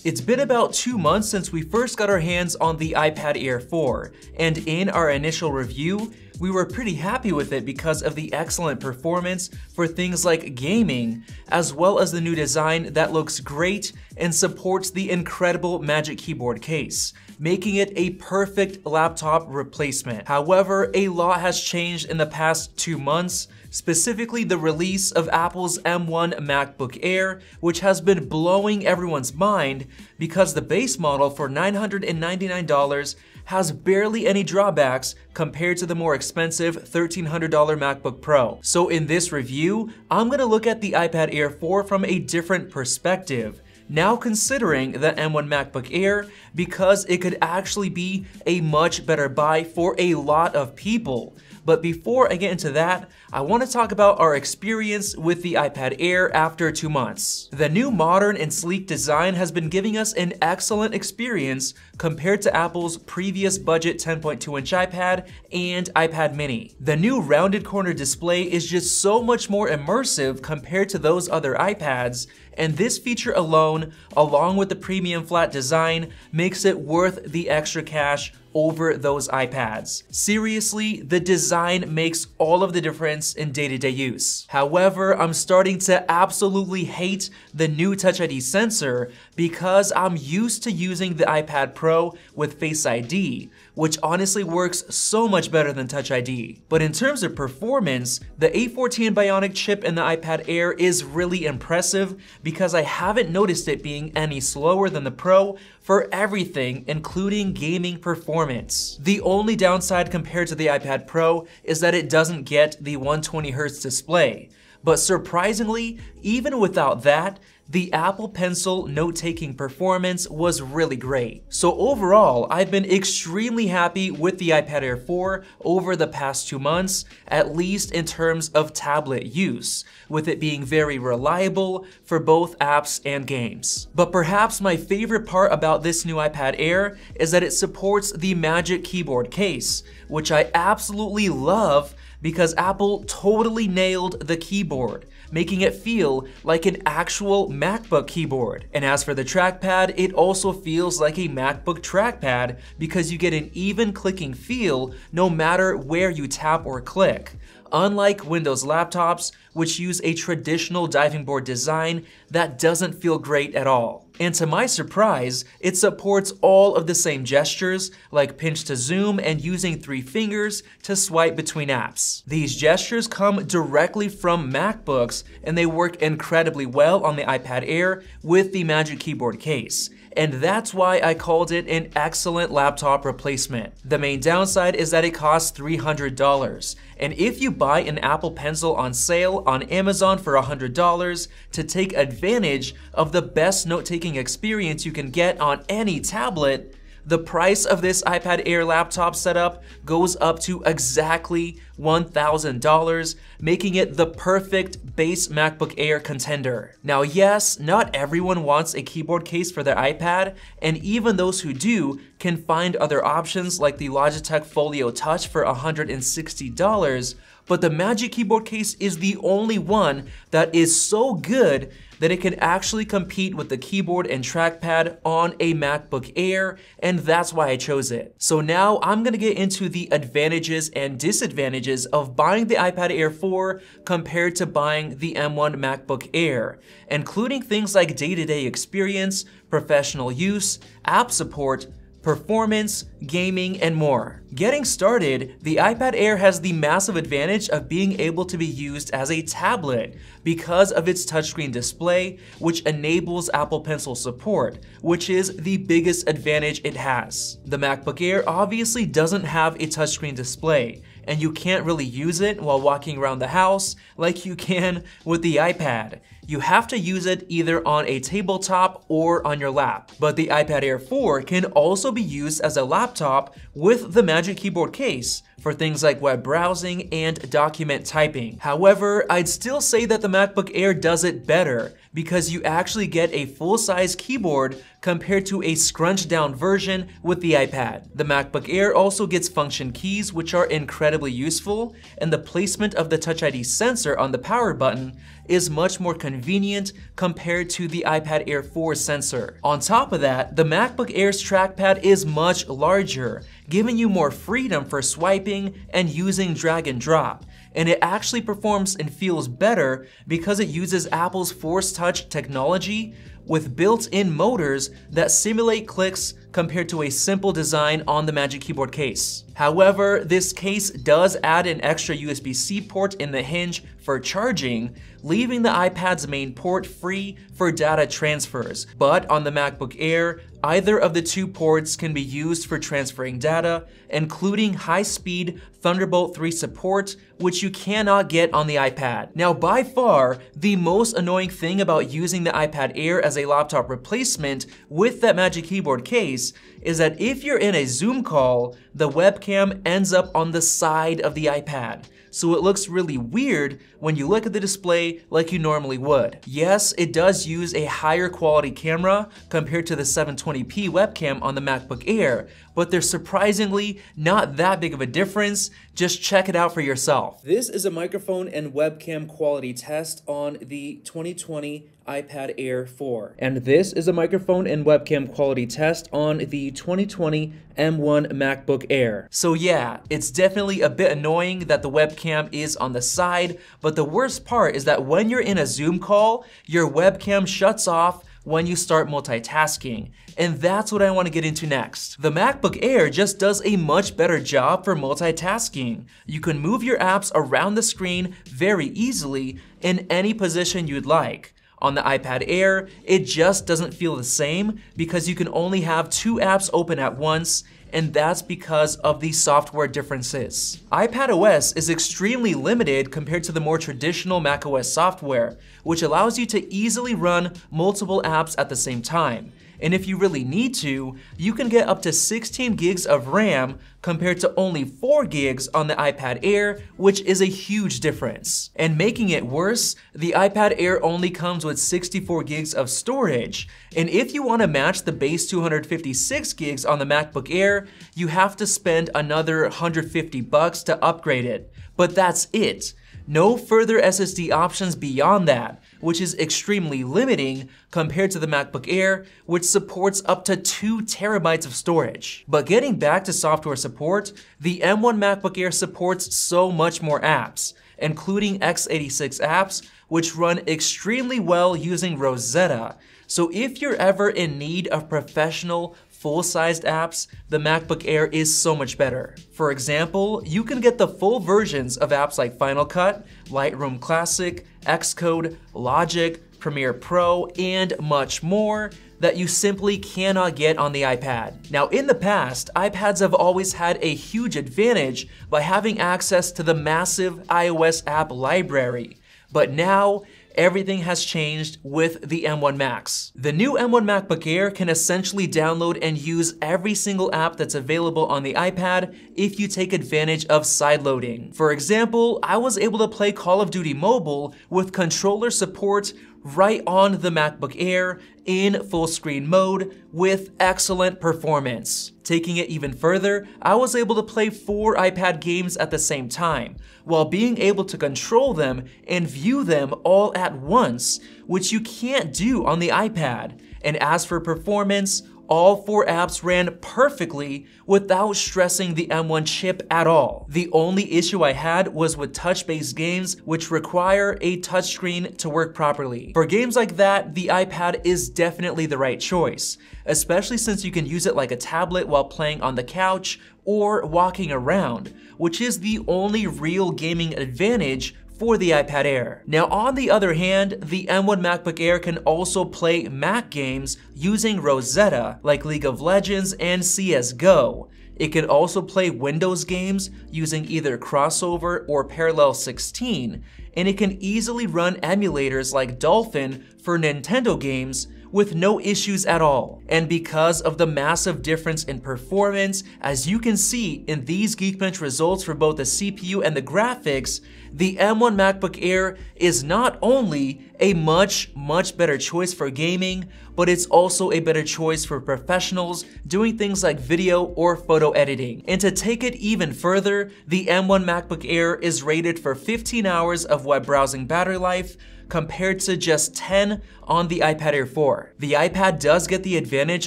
It's been about 2 months since we first got our hands on the iPad Air 4, and in our initial review, we were pretty happy with it because of the excellent performance for things like gaming, as well as the new design that looks great and supports the incredible Magic Keyboard case, making it a perfect laptop replacement. However, a lot has changed in the past 2 months, specifically the release of Apple's M1 MacBook Air, which has been blowing everyone's mind because the base model for $999 has barely any drawbacks compared to the more expensive $1,300 MacBook Pro. So in this review, I'm gonna look at the iPad Air 4 from a different perspective, now considering the M1 MacBook Air because it could actually be a much better buy for a lot of people. But before I get into that, I want to talk about our experience with the iPad Air after 2 months. The new modern and sleek design has been giving us an excellent experience compared to Apple's previous budget 10.2-inch iPad and iPad mini. The new rounded corner display is just so much more immersive compared to those other iPads, and this feature alone, along with the premium flat design, makes it worth the extra cash over those iPads. Seriously, the design makes all of the difference in day-to-day use. However, I'm starting to absolutely hate the new Touch ID sensor because I'm used to using the iPad Pro with Face ID, which honestly works so much better than Touch ID. But in terms of performance, the A14 Bionic chip in the iPad Air is really impressive because I haven't noticed it being any slower than the Pro for everything, including gaming performance. The only downside compared to the iPad Pro is that it doesn't get the 120Hz display. But surprisingly, even without that, the Apple Pencil note-taking performance was really great. So overall, I've been extremely happy with the iPad Air 4 over the past 2 months, at least in terms of tablet use, with it being very reliable for both apps and games. But perhaps my favorite part about this new iPad Air is that it supports the Magic Keyboard case, which I absolutely love because Apple totally nailed the keyboard, making it feel like an actual MacBook keyboard. And as for the trackpad, it also feels like a MacBook trackpad because you get an even clicking feel no matter where you tap or click. Unlike Windows laptops, which use a traditional diving board design that doesn't feel great at all. And to my surprise, it supports all of the same gestures, like pinch to zoom and using 3 fingers to swipe between apps. These gestures come directly from MacBooks, and they work incredibly well on the iPad Air with the Magic Keyboard case. And that's why I called it an excellent laptop replacement. The main downside is that it costs $300, and if you buy an Apple Pencil on sale on Amazon for $100 to take advantage of the best note-taking experience you can get on any tablet, the price of this iPad Air laptop setup goes up to exactly $1,000, making it the perfect base MacBook Air contender. Now yes, not everyone wants a keyboard case for their iPad, and even those who do can find other options like the Logitech Folio Touch for $160, but the Magic Keyboard case is the only one that is so good that it can actually compete with the keyboard and trackpad on a MacBook Air, and that's why I chose it. So now I'm gonna get into the advantages and disadvantages of buying the iPad Air 4 compared to buying the M1 MacBook Air, including things like day-to-day experience, professional use, app support, performance, gaming, and more. Getting started, the iPad Air has the massive advantage of being able to be used as a tablet because of its touchscreen display, which enables Apple Pencil support, which is the biggest advantage it has. The MacBook Air obviously doesn't have a touchscreen display, and you can't really use it while walking around the house like you can with the iPad. You have to use it either on a tabletop or on your lap. But the iPad Air 4 can also be used as a laptop with the Magic Keyboard case for things like web browsing and document typing. However, I'd still say that the MacBook Air does it better because you actually get a full-size keyboard compared to a scrunched-down version with the iPad. The MacBook Air also gets function keys, which are incredibly useful, and the placement of the Touch ID sensor on the power button is much more convenient compared to the iPad Air 4 sensor. On top of that, the MacBook Air's trackpad is much larger, giving you more freedom for swiping and using drag and drop. And it actually performs and feels better because it uses Apple's Force Touch technology with built-in motors that simulate clicks compared to a simple design on the Magic Keyboard case. However, this case does add an extra USB-C port in the hinge for charging, leaving the iPad's main port free for data transfers. But on the MacBook Air, either of the two ports can be used for transferring data, including high-speed Thunderbolt 3 support, which you cannot get on the iPad. Now, by far, the most annoying thing about using the iPad Air as a laptop replacement with that Magic Keyboard case is that if you're in a Zoom call, the webcam ends up on the side of the iPad. So it looks really weird when you look at the display like you normally would. Yes, it does use a higher quality camera compared to the 720p webcam on the MacBook Air, but there's surprisingly not that big of a difference. Just check it out for yourself. This is a microphone and webcam quality test on the 2020 iPad Air 4. And this is a microphone and webcam quality test on the 2020 M1 MacBook Air. So yeah, it's definitely a bit annoying that the webcam is on the side, but the worst part is that when you're in a Zoom call, your webcam shuts off when you start multitasking. And that's what I want to get into next. The MacBook Air just does a much better job for multitasking. You can move your apps around the screen very easily in any position you'd like. On the iPad Air, it just doesn't feel the same because you can only have 2 apps open at once, and that's because of the software differences. iPadOS is extremely limited compared to the more traditional macOS software, which allows you to easily run multiple apps at the same time. And if you really need to, you can get up to 16 gigs of RAM compared to only 4 gigs on the iPad Air, which is a huge difference. And making it worse, the iPad Air only comes with 64 gigs of storage. And if you want to match the base 256 gigs on the MacBook Air, you have to spend another $150 to upgrade it. But that's it. No further SSD options beyond that, which is extremely limiting compared to the MacBook Air, which supports up to 2 terabytes of storage. But getting back to software support, the M1 MacBook Air supports so much more apps, including x86 apps, which run extremely well using Rosetta. So if you're ever in need of professional, full-sized apps, the MacBook Air is so much better. For example, you can get the full versions of apps like Final Cut, Lightroom Classic, Xcode, Logic, Premiere Pro, and much more that you simply cannot get on the iPad. Now, in the past, iPads have always had a huge advantage by having access to the massive iOS app library. But now, everything has changed with the M1 Max. The new M1 MacBook Air can essentially download and use every single app that's available on the iPad if you take advantage of sideloading. For example, I was able to play Call of Duty Mobile with controller support right on the MacBook Air in full screen mode with excellent performance. Taking it even further, I was able to play 4 iPad games at the same time, while being able to control them and view them all at once, which you can't do on the iPad. And as for performance, all 4 apps ran perfectly without stressing the M1 chip at all. The only issue I had was with touch-based games, which require a touchscreen to work properly. For games like that, the iPad is definitely the right choice, especially since you can use it like a tablet while playing on the couch or walking around, which is the only real gaming advantage for the iPad Air. Now, on the other hand, the M1 MacBook Air can also play Mac games using Rosetta, like League of Legends and CSGO. It can also play Windows games using either Crossover or Parallel 16, and it can easily run emulators like Dolphin for Nintendo games with no issues at all. And because of the massive difference in performance, as you can see in these Geekbench results for both the CPU and the graphics, the M1 MacBook Air is not only a much better choice for gaming, but it's also a better choice for professionals doing things like video or photo editing. And to take it even further, the M1 MacBook Air is rated for 15 hours of web browsing battery life, compared to just 10 on the iPad Air 4. The iPad does get the advantage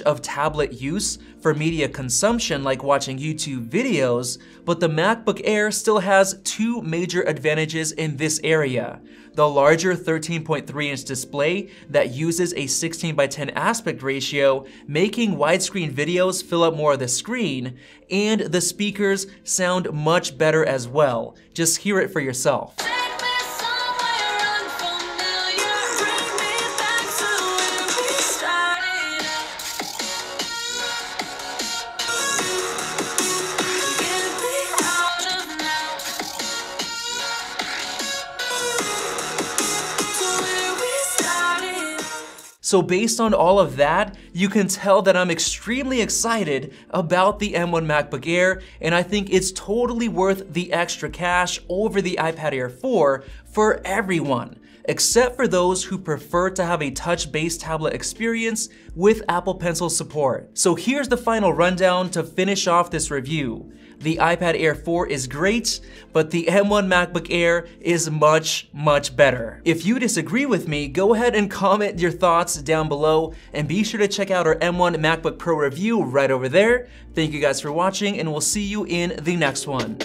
of tablet use for media consumption like watching YouTube videos, but the MacBook Air still has two major advantages in this area. The larger 13.3-inch display that uses a 16:10 aspect ratio, making widescreen videos fill up more of the screen, and the speakers sound much better as well. Just hear it for yourself. So based on all of that, you can tell that I'm extremely excited about the M1 MacBook Air, and I think it's totally worth the extra cash over the iPad Air 4 for everyone, except for those who prefer to have a touch-based tablet experience with Apple Pencil support. So here's the final rundown to finish off this review. The iPad Air 4 is great, but the M1 MacBook Air is much better. If you disagree with me, go ahead and comment your thoughts down below, and be sure to check out our M1 MacBook Pro review right over there. Thank you guys for watching, and we'll see you in the next one.